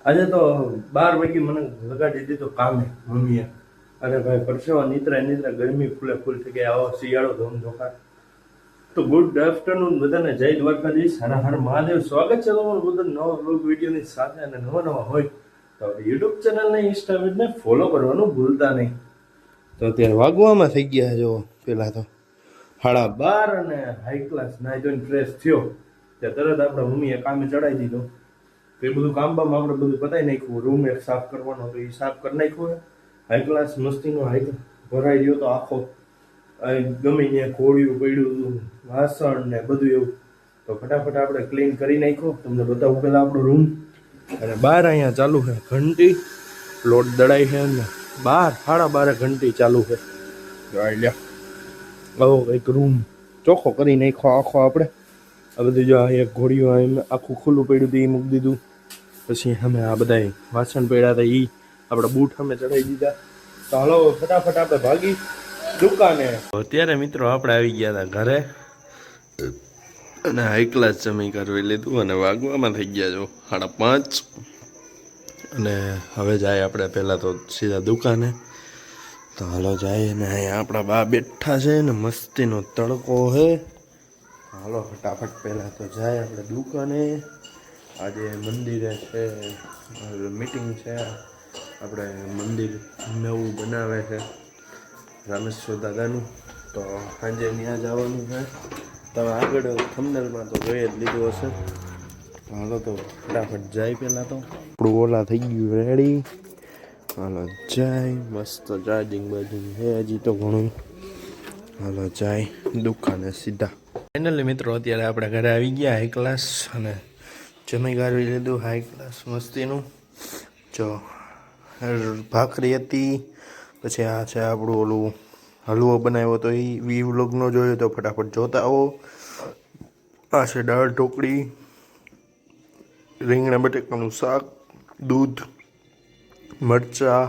આજે તો 12 વાગે મને લગાડી દીધો કામે મમ્મીએ. અને ભાઈ પરસેવા નીતરા ગરમી ફૂલે ફૂલ થઈ ગઈ. આવો શિયાળો ધોમધોકાર. તો ગુડ આફ્ટરનૂન બધાને, જય દ્વારકાધીશ, હર હર મહાદેવ. સ્વાગત છે તમારું બધા નવા બ્લોગ વિડીયોની સાથે. અને નવા હોય તો યુટ્યુબ ચેનલને ઇન્સ્ટાગ્રામને ફોલો કરવાનું ભૂલતા નહીં. તો અત્યારે વાગવામાં થઈ ગયા જો પેલા તો 12:30 અને હાઈ ક્લાસ નાઈ ધોઈને ફ્રેશ થયો ત્યાં તરત આપણા મમ્મીએ કામે ચડાવી દીધો. તો એ બધું કામ બામ આપણે બધું પતાવી નાખ્યું. રૂમ એક સાફ કરવાનો તો એ સાફ કરી નાખ્યો. હાઈ ક્લાસ મસ્તીનો હાઈ ભરાઈ ગયો તો આખો ગમે ત્યાં કોળિયું પડ્યું હતું, વાસણ ને બધું એવું. તો ફટાફટ આપણે ક્લીન કરી નાખ્યો. તમને બતાવું પેલા આપણો રૂમ. અને બહાર અહીંયા ચાલુ છે ઘંટી, લોટ દડાઈ છે ને બહાર 12:30 ઘંટી ચાલુ છે. આવો એક રૂમ ચોખ્ખો કરી નાખ્યો આખો આપણે. આ બધું જો એક ઘોડીઓ એમ આખું ખુલ્લું પડ્યું હતું એ મૂકી દીધું. પછી અમે આ બધા વાસણ પડ્યા હતા એ આપણા બૂટ અમે ચડાવી દીધા. તો હાલો ફટાફટ આપણે ભાગી દુકાને. અત્યારે મિત્રો આપણે આવી ગયા હતા ઘરે અને હાઈ ક્લાસ જમી કરવી લીધું અને વાગવામાં થઈ ગયા જો 5:30. અને હવે જાય આપણે પહેલાં તો સીધા દુકાને. તો હાલો જાય ને અહીંયા આપણા બા બેઠા છે ને મસ્તીનો તડકો છે. હાલો ફટાફટ પહેલાં તો જાય આપણે દુકાને. આજે મંદિરે છે મીટિંગ છે. આપણે મંદિર નવું બનાવે છે રામેશ્વર દાદાનું. તો સાંજે ત્યાં જવાનું છે. તમે આગળ થંબનેલમાં તો જોઈ જ લીધું હશે. હાલો તો ફટાફટ જાય પહેલાં તો આપણું ઓલા થઈ ગયું રેડી. હાલો જાય મસ્ત ચાર્જિંગ બાજિંગ છે હજી તો ઘણું. હાલો જાય દુકાને સીધા. ફાઇનલી મિત્રો અત્યારે આપણે ઘરે આવી ગયા હાઈ ક્લાસ અને જમી ગારવી લીધું હાઈ ક્લાસ મસ્તીનું. જો ભાખરી હતી, પછી આ છે આપણું ઓલું હલવો બનાવ્યો તો એ વ્લોગનો જોયો તો ફટાફટ જોતા આવો. આ છે દાળ ઢોકળી, રીંગણા બટેકાનું શાક, દૂધ, મરચાં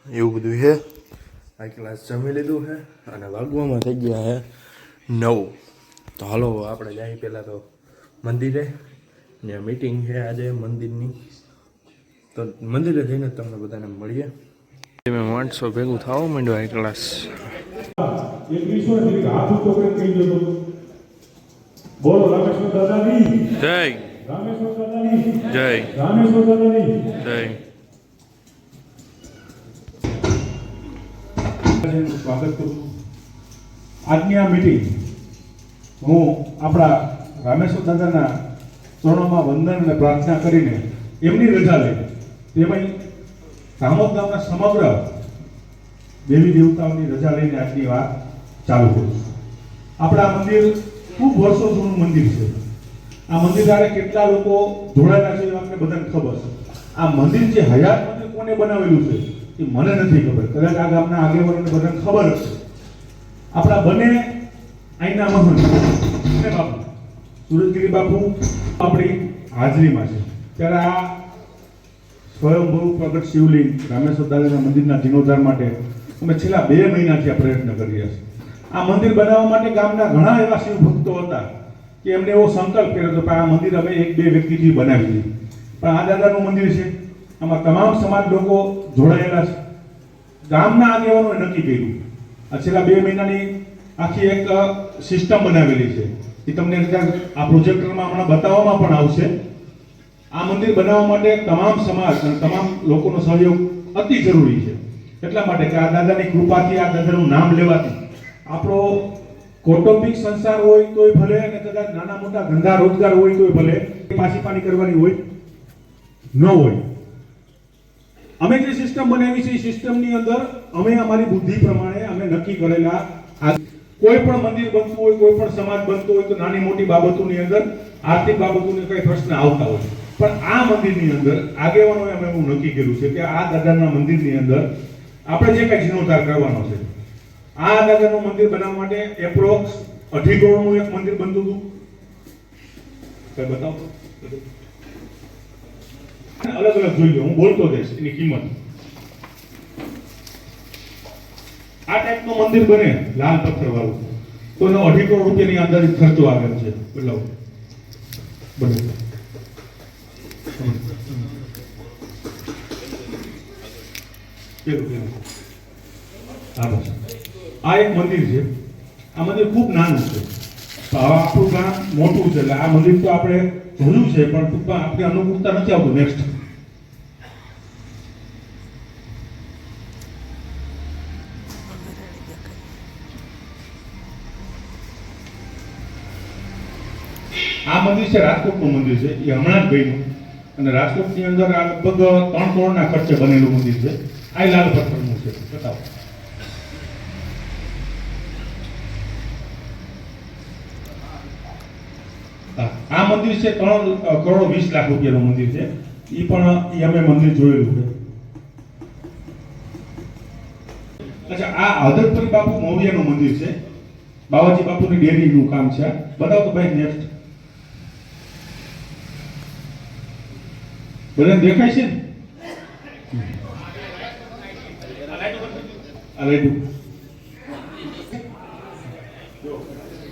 એવું બધું છે. હાઈ ક્લાસ જમી લીધું છે અને વાગવામાં થઈ ગયા છે 9. તો હાલો આપણે જાય પહેલાં તો મંદિરે. ત્યાં મીટિંગ છે આજે મંદિરની. તો મંદિરે જઈને તમને બધાને મળીએ. તમે 800 ભેગું થવા માંડ્યો હાઈ ક્લાસ. બોલો રામેશ્વર દાદાની જય, રામેશ્વર દાદાની જય, રામેશ્વર દાદાની જય. સ્વાગત કરું છું. આજની આ મીટિંગ હું આપણા રામેશ્વર દાદાના ચરણોમાં વંદન અને પ્રાર્થના કરીને એમની રજા લઈ તેમાં કામોદ ગામના સમગ્ર દેવી દેવતાઓની રજા લઈને આજની વાત ચાલુ કરું છું. આપણા મંદિર ખૂબ વર્ષો જૂનું મંદિર છે. આ મંદિર દ્વારા કેટલા લોકો જોડાયેલા છે એ આપણે બધાને ખબર છે. આ મંદિર જે હયાત મંદિર કોને બનાવેલું છે એ મને નથી ખબર. કદાચ આ ગામના આગેવાનોને બધાને ખબર હશે. આપણા બંને અહીંના મહંત અને બાપુ સુરજગીરી બાપુ આપણી હાજરીમાં છે. ત્યારે આ સ્વયંભૂ પ્રગટ શિવલિંગ રામેશ્વર દાદાના મંદિરના જીર્ણોદ્ધાર માટે અમે છેલ્લા 2 મહિનાથી આ પ્રયત્ન કરી રહ્યા છીએ. આ મંદિર બનાવવા માટે ગામના ઘણા એવા શિવ ભક્તો હતા કે એમને એવો સંકલ્પ કર્યો હતો કે આ મંદિર અમે 1-2 વ્યક્તિથી બનાવી દઈએ. પણ આ દાદાનું મંદિર છે, આમાં તમામ સમાજ લોકો જોડાયેલા છે. ગામના આગેવાનોએ નક્કી કર્યું આ છેલ્લા 2 મહિનાની આખી એક સિસ્ટમ બનાવેલી છે. એ તમને આ પ્રોજેક્ટરમાં હમણાં બતાવવામાં પણ આવશે. આ મંદિર બનાવવા માટે તમામ સમાજ અને તમામ લોકોનો સહયોગ અતિ જરૂરી છે. એટલા માટે કે આ દાદાની કૃપાથી, આ દાદાનું નામ લેવાથી આપણો કૌટુંબિક સંસાર હોય તોય ભલે અને કદાચ નાના મોટા ધંધા રોજગાર હોય તોય ભલે પાછી પાણી કરવાની હોય ન હોય. અમે જે સિસ્ટમ બનાવી છે એ સિસ્ટમની અંદર અમે અમારી બુદ્ધિ પ્રમાણે અમે નક્કી કરેલા કોઈ પણ મંદિર બનતું હોય, કોઈ પણ સમાજ બનતો હોય તો નાની મોટી બાબતોની અંદર આર્થિક બાબતોની કઈ પ્રશ્ન આવતા હોય. પણ આ મંદિરની અંદર આગેવાનોએ અમે એવું નક્કી કર્યું છે કે આ દાદાના મંદિરની અંદર આપણે જે કઈ જીર્ણોદ્ધાર કરવાનો છે. આ દાદાનું મંદિર બનાવવા માટે એપ્રોક્સ 2.5 કરોડનું એક મંદિર બનતું હતું. કઈ બતાવો અલગ અલગ જોઈ લો, હું બોલતો જઈશ એની કિંમત. આ ટાઈપનું મંદિર બને લાલ પથ્થર વાળું તો એનો 2.5 કરોડ રૂપિયાની અંદાજિત ખર્ચો આવે છે. બદલાવ બને પેલું હા બસ આ એક મંદિર છે. આ મંદિર ખૂબ નાનું છે. તો હવે આપણું ગામ મોટું છે એટલે આ મંદિર તો આપણે જોયું છે પણ ટૂંકમાં આપણે અનુકૂળતા નથી આવતું. નેક્સ્ટ આ મંદિર છે રાજકોટનું મંદિર છે. એ હમણાં જ બન્યું અને રાજકોટની અંદર આ લગભગ 3 કરોડના ખર્ચે બનેલું મંદિર છે. આ લાલ પથ્થરનું છે. બતાવો. આ મંદિર છે 3 કરોડ 20 લાખ રૂપિયાનું મંદિર છે. એ પણ અમે મંદિર જોયેલું છે. અચ્છા, આ હદરપુરી બાપુ મોવિયાનું મંદિર છે. બાવાજી બાપુની ડેરીનું કામ છે. બતાવો તો ભાઈ નેક્સ્ટ. બધાને દેખાય છે ને? આ લાઈટ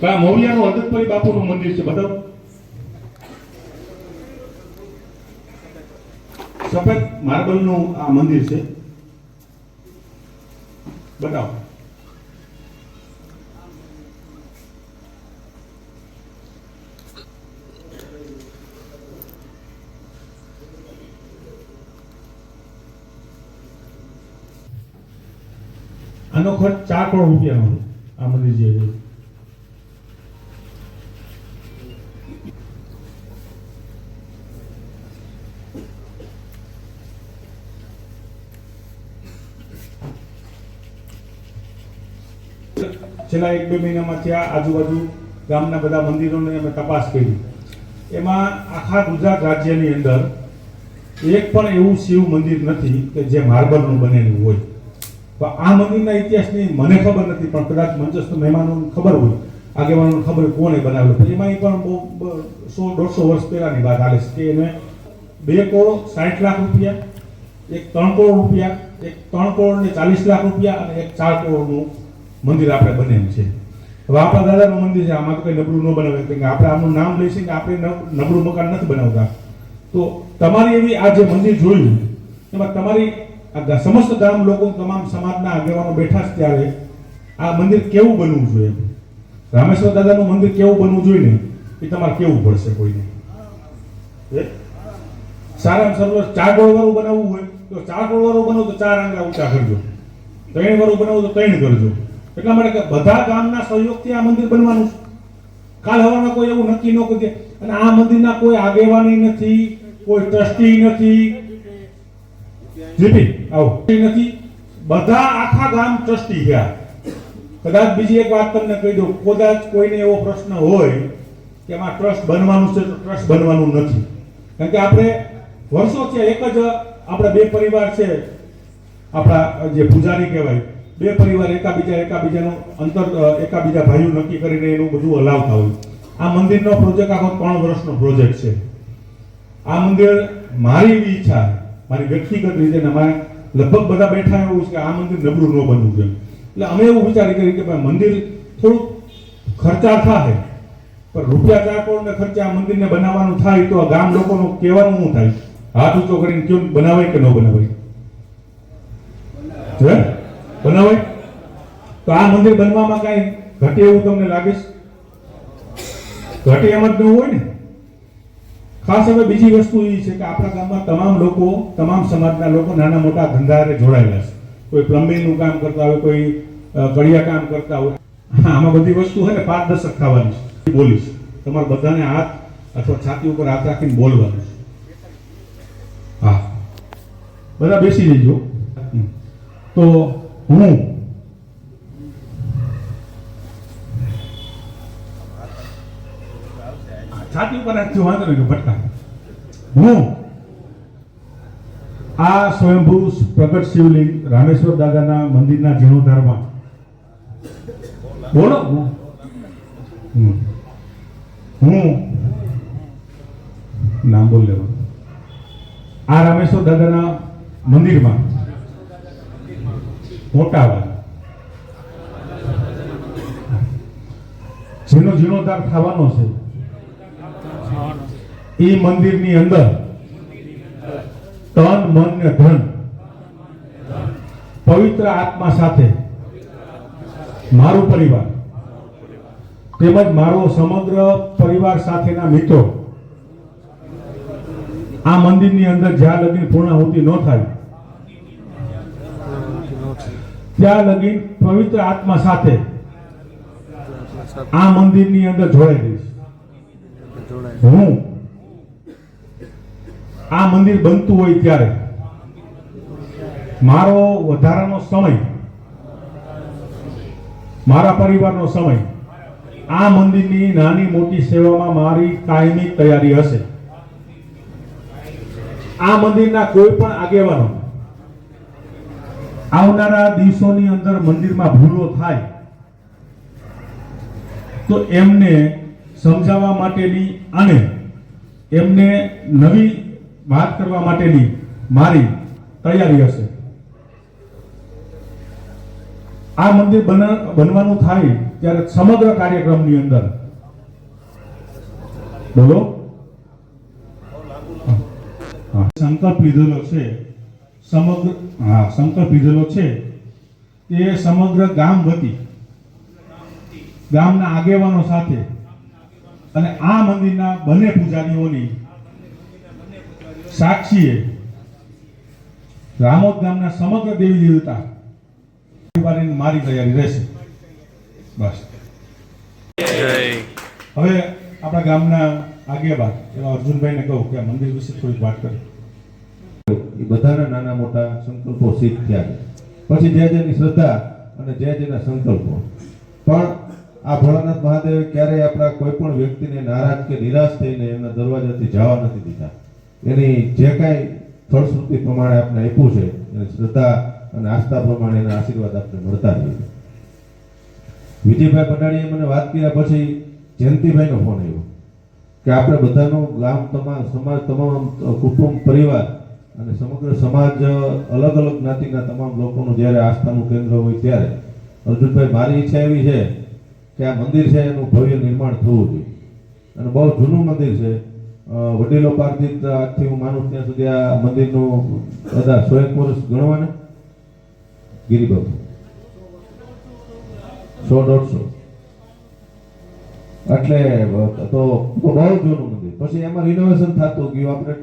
કા મોવિયાનું હદરપુરી બાપુનું મંદિર છે. બતાવો. સફેદ માર્બલનું આ મંદિર છે. બતાવો. આનો ખર્ચ 4 કરોડ રૂપિયાનો છે. આ મંદિર જે છે છેલ્લા 1-2 મહિનામાં ત્યાં આજુબાજુ ગામના બધા મંદિરોને અમે તપાસ કરી. એમાં આખા ગુજરાત રાજ્યની અંદર એક પણ એવું શિવ મંદિર નથી કે જે માર્બલનું બનેલું હોય. તો આ મંદિરના ઇતિહાસની મને ખબર નથી પણ કદાચ મંચસ્થ મહેમાનોને ખબર હોય, આગેવાનોને ખબર હોય કોણે બનાવેલું. પછી એમાં પણ બહુ 100-150 વર્ષ પહેલાની વાત હાલે છે કે એને 2 કરોડ 60 લાખ રૂપિયા, એક 3 કરોડ રૂપિયા, એક 3 કરોડ ને 40 લાખ રૂપિયા અને એક 4 કરોડનું મંદિર આપણે બનેલું છે. હવે આપણા દાદાનું મંદિર છે. આમાં તો કઈ નબળું ન બનાવે કે આપણે આમનું નામ લઈશું કે આપણે નબળું મકાન નથી બનાવતા. તો તમારી એવી આ જે મંદિર જોયું એમાં તમારી સમસ્ત ગામ લોકો, તમામ સમાજના આગેવાનો બેઠા છે ત્યારે આ મંદિર કેવું બનવું જોઈએ, રામેશ્વર દાદાનું મંદિર કેવું બનવું જોઈએ ને એ તમારે કેવું પડશે. કોઈને સારામાં સર્વ 4 કરોડ વાળું બનાવવું હોય તો 4 કરોડ વાળું બનાવો તો 4 આંગળા ઊંચા કરજો. 3 વાળું બનાવો તો 3 કરજો. એટલા માટે કે બધા ગામના સહયોગથી આ મંદિર બનવાનું છે. કાલ હવારમાં કોઈ એવું નક્કી ન કરી. અને આ મંદિરના કોઈ આગેવાની નથી, કોઈ ટ્રસ્ટી નથી, જીપી આવો નથી. બધા આખા ગામ ટ્રસ્ટી ગયા. કદાચ બીજી એક વાત તમને કહી દઉં, કદાચ કોઈને એવો પ્રશ્ન હોય કે આમાં ટ્રસ્ટ બનવાનું છે તો ટ્રસ્ટ બનવાનું નથી. કારણ કે આપણે વર્ષોથી એક જ આપણા 2 પરિવાર છે, આપણા જે પૂજારી કહેવાય, 2 પરિવાર એકાબીજાનું અંતર એકાબીજા ભાઈઓ નક્કી કરીને એનું બધું હલાવતા હોય. આ મંદિરનો પ્રોજેક્ટ આખો 3 વર્ષનો પ્રોજેક્ટ છે. આ મંદિર મારી એવી ઈચ્છા, મારી વ્યક્તિગત રીતે લગભગ બધા બેઠા એવું છે કે આ મંદિર નબળું ન બનવું જોઈએ. એટલે અમે એવું વિચારી કરી કે ભાઈ મંદિર થોડું ખર્ચા થાય પણ રૂપિયા 4 કરોડ ના ખર્ચે આ મંદિરને બનાવવાનું થાય તો આ ગામ લોકોનું કહેવાનું શું થાય? હાથ ઊંચો કરીને કેવું બનાવાય કે ન બનાવાય? બનાવાય. તો આ મંદિર બનવામાં કઈ ઘટે એવું તમને લાગે છે? ઘટે એમ જ ન હોય ને. ખાસ હવે બીજી વસ્તુ એ છે કે આપણા ગામમાં તમામ લોકો, તમામ સમાજના લોકો નાના મોટા ધંધાએ જોડાયેલા છે. કોઈ પ્લમ્બિંગનું કામ કરતા હોય, કોઈ કડિયા કામ કરતા હોય. આમાં બધી વસ્તુ હોય ને 5 દશક થવાની છે. બોલીશ તમારે બધાને હાથ અથવા છાતી ઉપર હાથ રાખીને બોલવાનું છે. હા, બધા બેસી જજો. તો હું છાતી ઉપર રાખજો, વાંધો નહીં ભટકા. હું આ સ્વયંભૂ પ્રગટ શિવલિંગ રામેશ્વર દાદાના મંદિરના જીર્ણોદ્ધારમાં બોલો હું નામ બોલ લેવાનું. આ રામેશ્વર દાદાના મંદિરમાં મોટા જેનો જીર્ણોદ્ધાર થવાનો છે એ મંદિરની અંદર તન મન ને ધન પવિત્ર આત્મા સાથે મારું પરિવાર તેમજ મારો સમગ્ર પરિવાર સાથેના મિત્રો આ મંદિરની અંદર જ્યાં લગીન પૂર્ણાહુતિ ન થાય ત્યાં લગીન પવિત્ર આત્મા સાથે આ મંદિરની અંદર જોડાઈ દઈશ. હું આ મંદિર બનતું હોય ત્યારે મારો વધારાનો સમય, મારા પરિવારનો સમય આ મંદિરની નાની મોટી સેવામાં મારી કાયમી તૈયારી હશે. આ મંદિરના કોઈ પણ આગેવાનો આવનારા દિવસોની અંદર મંદિરમાં ભૂલો થાય તો એમને સમજાવવા માટેની અને એમને નવી વાત કરવા માટેની મારી તૈયારી હશે. આ મંદિર બનવાનું થાય ત્યારે સમગ્ર કાર્યક્રમની અંદર બોલો સંકલ્પ લીધેલો છે, સંકલ્પ લીધેલો છે કે સમગ્ર ગામ વતી ગામના આગેવાનો સાથે અને આ મંદિરના બંને પૂજારીઓની સાક્ષીએ રામોદ ગામના સમગ્ર દેવી દેવતા મારી તૈયારી રહેશે. બસ. હવે આપણા ગામના આગેવાન એવા અર્જુનભાઈને કહું કે મંદિર વિશે થોડીક વાત કરી. એ બધાના નાના મોટા સંકલ્પો સિદ્ધ થયા છે. પછી જે જેની શ્રદ્ધા અને જે જેના સંકલ્પો. પણ આ ભોળાનાથ મહાદેવે ક્યારેય આપણા કોઈ પણ વ્યક્તિને નારાજ કે નિરાશ થઈને એમના દરવાજાથી જવા નથી દીધા. એની જે કાંઈ ફળશ્રુતિ પ્રમાણે આપણે આપ્યું છે એની શ્રદ્ધા અને આસ્થા પ્રમાણે એના આશીર્વાદ આપણે મળતા રહીએ. વિજયભાઈ પટાણીએ મને વાત કર્યા પછી જયંતિભાઈનો ફોન આવ્યો કે આપણે બધાનું ગામ સમાજ તમામ કુટુંબ પરિવાર અને સમગ્ર સમાજ અલગ અલગ જ્ઞાતિના તમામ લોકોનું જ્યારે આસ્થાનું કેન્દ્ર હોય ત્યારે અર્જુનભાઈ મારી ઈચ્છા એવી છે કે આ મંદિર છે એનું ભવ્ય નિર્માણ થવું જોઈએ. અને બહુ જૂનું મંદિર છે, વડીલો પાર્જિત આજથી હું માનું ત્યાં સુધી આ મંદિરનું બધા 100 વર્ષ ગણવાને ગિરિબાબુ 100-150 એટલે તો બહુ જૂનું મંદિર. પછી એમાં રિનોવેશન થતું ગયું, આપણે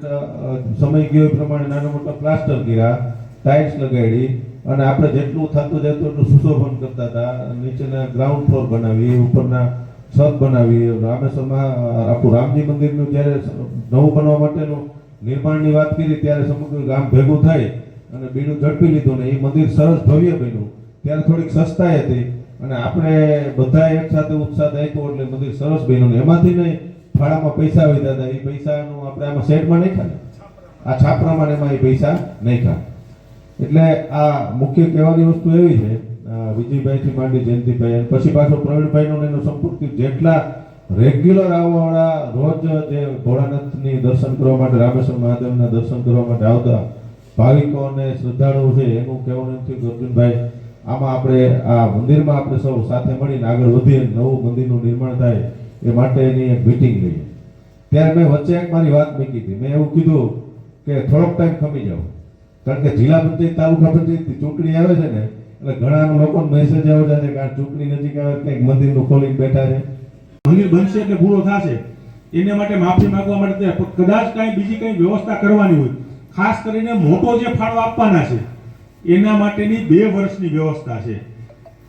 સમય ગયો એ પ્રમાણે નાના મોટા પ્લાસ્ટર કર્યા, ટાઇલ્સ લગાડી અને આપણે જેટલું થતું જતું એટલું સુશોભન કરતા હતા. નીચેના ગ્રાઉન્ડ ફ્લોર બનાવી, ઉપરના છત બનાવી. રામેશ્વરમાં આપણું રામજી મંદિરનું જ્યારે નવું બનવા માટેનું નિર્માણની વાત કરી ત્યારે સમગ્ર ગામ ભેગું થઈ અને બીડું ઝડપી લીધું ને એ મંદિર સરસ ભવ્ય બન્યું. ત્યારે થોડીક સસ્તાઈ હતી અને આપણે બધા એક સાથે ઉત્સાહ આપ્યો એટલે મંદિર સરસ બન્યું. એમાંથી નહીં ફાળામાં પૈસા વધ્યા હતા, એ પૈસાનું આપણે આમાં સેટમાં નહીં ખાય, આ છાપરામાં એમાં એ પૈસા નહીં ખાય. એટલે આ મુખ્ય કહેવાની વસ્તુ એવી છે, વિજયભાઈથી માંડી જયંતિભાઈ પછી પાછો પ્રવીણભાઈનો એનો સંપૂર્ણ જેટલા રેગ્યુલર આવવાવાળા રોજ જે ભોળાનાથની દર્શન કરવા માટે રામેશ્વર મહાદેવના દર્શન કરવા માટે આવતા ભાવિકો અને શ્રદ્ધાળુઓ છે એનું કહેવાનું એમ થયું કે અર્જુનભાઈ આમાં આપણે આ મંદિરમાં આપણે સૌ સાથે મળીને આગળ વધીએ, નવું મંદિરનું નિર્માણ થાય એ માટેની એક મીટિંગ લઈએ. ત્યારે મેં વચ્ચે એક મારી વાત મૂકી હતી. મેં એવું કીધું કે થોડોક ટાઈમ ખમી જાઓ, કારણ કે જિલ્લા પંચાયત તાલુકા પંચાયતની ચૂંટણી આવે છે ને એટલે ઘણા લોકોને મેસેજ આવે છે કે આ ચૂંટણી નજીક આવે કંઈક મંદિરનું ખોલીને બેઠા છે. મંદિર બનશે એટલે ભૂલો થશે, એને માટે માફી માંગવા માટે કદાચ કાંઈ બીજી કંઈ વ્યવસ્થા કરવાની હોય, ખાસ કરીને મોટો જે ફાળો આપવાના છે એના માટેની 2 વર્ષની વ્યવસ્થા છે.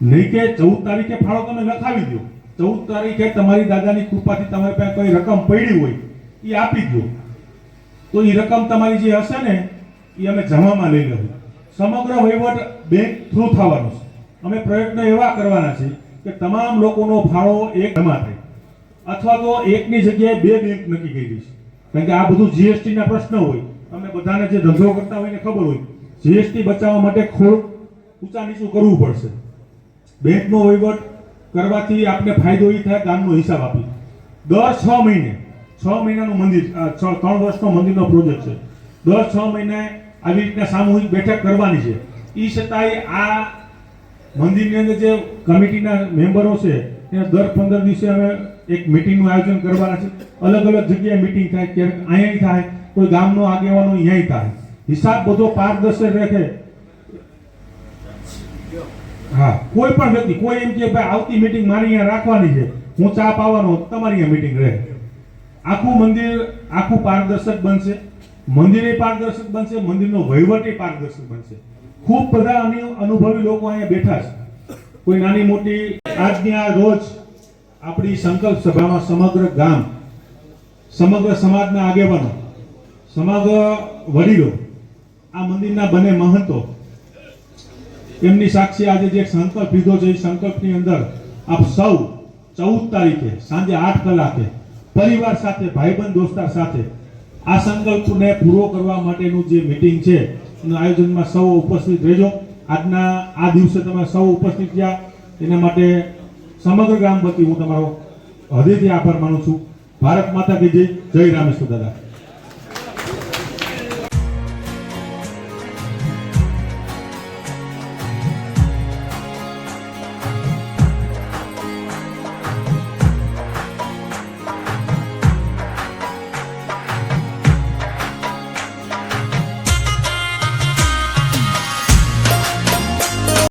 નહીં કે 14 તારીખે ફાળો તમે લખાવી દો, 14 તારીખે તમારી દાદાની કૃપાથી તમારી પાસે કોઈ રકમ પડી હોય એ આપી દો, તો એ રકમ તમારી જે હશે ને એ અમે જમામાં લઈ લઉં. સમગ્ર વહીવટ બેંક થ્રુ થવાનો છે. અમે પ્રયત્ન એવા કરવાના છે કે તમામ લોકોનો ફાળો એક જમા થાય અથવા તો એકની જગ્યાએ 2 બેંક નક્કી કરી છે. કારણ કે આ બધું જીએસટી ના પ્રશ્ન હોય, તમને બધાને જે ધંધો કરતા હોય ને ખબર હોય, જીએસટી બચાવવા માટે થોડું ઊંચા નીચું કરવું પડશે. બેંકનો વહીવટ કરવાથી આપણે ફાયદો એ થાય, ગામનો હિસાબ આપી દર 6 મહિને 6 મહિનાનું મંદિર, 3 વર્ષનો મંદિરનો પ્રોજેક્ટ છે. દર 6 મહિને આવી રીતના સામૂહિક બેઠક કરવાની છે. એ છતાંય આ મંદિરની અંદર જે કમિટીના મેમ્બરો છે એને દર 15 દિવસે અમે એક મીટિંગનું આયોજન કરવાના છે. અલગ અલગ જગ્યાએ મીટિંગ થાય, ક્યારેક અહીંયા થાય, કોઈ ગામનો આગેવાનો અહીંયા થાય. હિસાબ બધો પારદર્શક રાખે હા, કોઈ પણ વ્યક્તિ, કોઈ એમ કે ભાઈ આવતી મીટિંગ મારી અહીંયા રાખવાની છે, હું ચા પાવાનો, તમારી અહીંયા મીટિંગ રહે. આખું મંદિર આખું પારદર્શક બનશે, મંદિરે પારદર્શક બનશે, મંદિરનો વહીવટ પારદર્શક બનશે. ખૂબ બધા અનુભવી લોકો અહીંયા બેઠા છે, કોઈ નાની મોટી. આજની આ રોજ આપણી સંકલ્પ સભામાં સમગ્ર ગામ, સમગ્ર સમાજના આગેવાનો, સમગ્ર વડીલો, આ મંદિરના બંને મહંતો, એમની સાક્ષી આજે જે સંકલ્પ લીધો છે, એ સંકલ્પની અંદર આપ સૌ 14 તારીખે સાંજે 8 કલાકે પરિવાર સાથે, ભાઈબંધ દોસ્તાર સાથે આ સંકલ્પને પૂરો કરવા માટેનું જે મીટિંગ છે એનું આયોજનમાં સૌ ઉપસ્થિત રહેજો. આજના આ દિવસે તમે સૌ ઉપસ્થિત થયા એના માટે સમગ્ર ગામ વતી હું તમારો હૃદયથી આભાર માનું છું. ભારત માતા કી જય. જય રામેશ્વર દાદા.